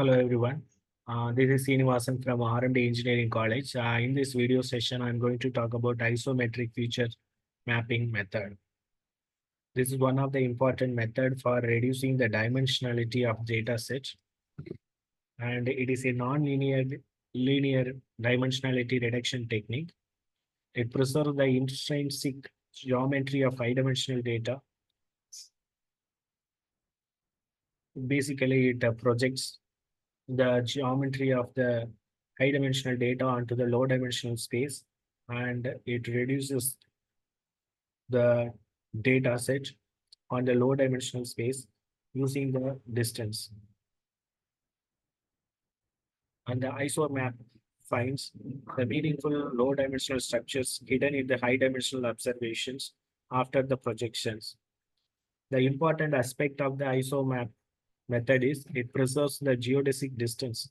Hello everyone. This is Srinivasan from RMD Engineering College. In this video session, I'm going to talk about isometric feature mapping method. This is one of the important method for reducing the dimensionality of data set, and it is a non-linear dimensionality reduction technique. It preserves the intrinsic geometry of high-dimensional data. Basically, it projects the geometry of the high dimensional data onto the low dimensional space, and it reduces the data set on the low dimensional space using the distance. And the isomap finds the meaningful low dimensional structures hidden in the high dimensional observations after the projections. The important aspect of the isomap method is it preserves the geodesic distance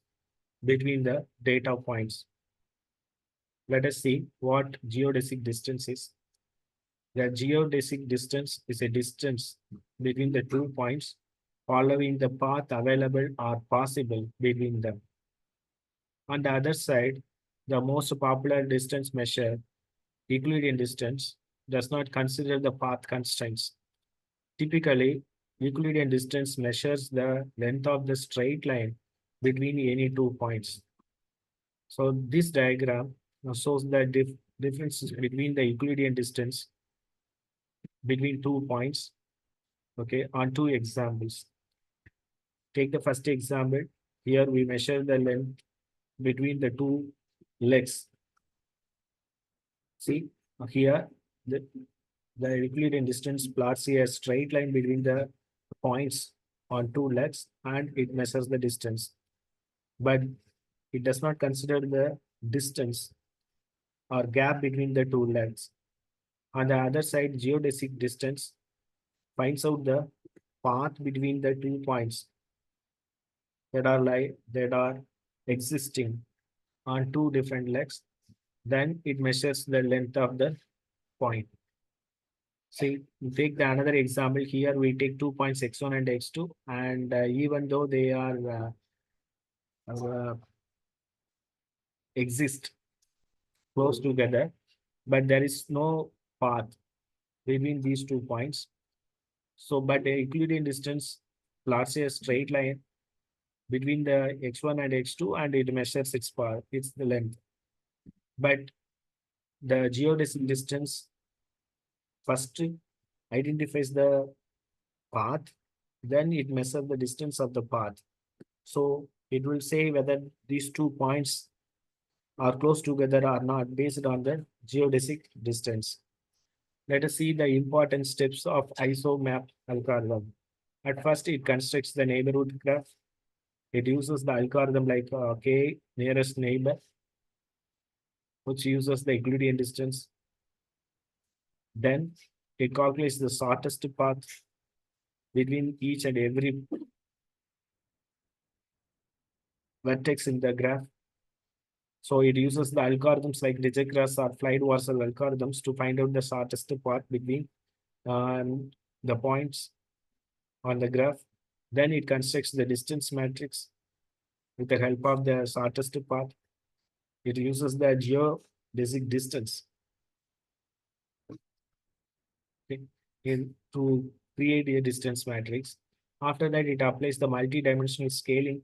between the data points. Let us see what geodesic distance is. The geodesic distance is a distance between the 2 points following the path available or possible between them. On the other side, the most popular distance measure, Euclidean distance, does not consider the path constraints. Typically, Euclidean distance measures the length of the straight line between any 2 points. So this diagram shows the differences between the Euclidean distance between 2 points, okay, on two examples. Take the first example. Here we measure the length between the two legs. See, here the Euclidean distance plots a straight line between the points on two legs and it measures the distance. But it does not consider the distance or gap between the two legs. On the other side, geodesic distance finds out the path between the 2 points that are existing on two different legs. Then it measures the length of the point. See, take the another example here. We take 2 points x1 and x2, and even though they are exist close together, but there is no path between these 2 points. So, but the Euclidean distance plots a straight line between the x1 and x2, and it measures its path, it's the length. But the geodesic distance first identifies the path, then it measures the distance of the path. So it will say whether these 2 points are close together or not based on the geodesic distance. Let us see the important steps of isomap algorithm. At first, it constructs the neighborhood graph. It uses the algorithm like K nearest neighbor, which uses the Euclidean distance. Then it calculates the shortest path between each and every vertex in the graph. So it uses the algorithms like Dijkstra's or Flight-Warshall algorithms to find out the shortest path between the points on the graph. Then it constructs the distance matrix with the help of the shortest path. It uses the geodesic distance to create a distance matrix. After that, it applies the multi-dimensional scaling.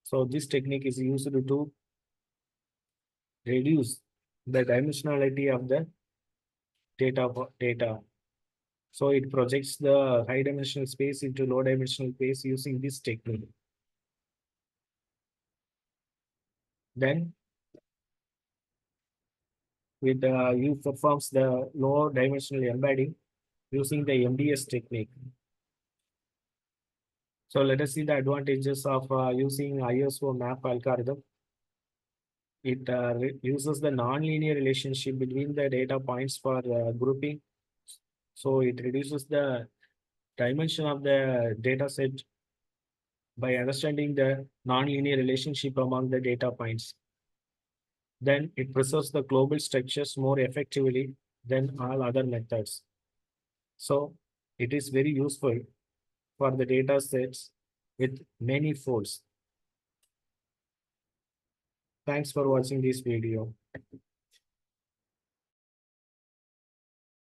So this technique is used to reduce the dimensionality of the data. So it projects the high dimensional space into low dimensional space using this technique. Then you performs the low dimensional embedding using the MDS technique. So let us see the advantages of using isomap algorithm. It uses the nonlinear relationship between the data points for grouping. So it reduces the dimension of the data set by understanding the nonlinear relationship among the data points. Then it preserves the global structures more effectively than all other methods. So it is very useful for the data sets with many folds. Thanks for watching this video.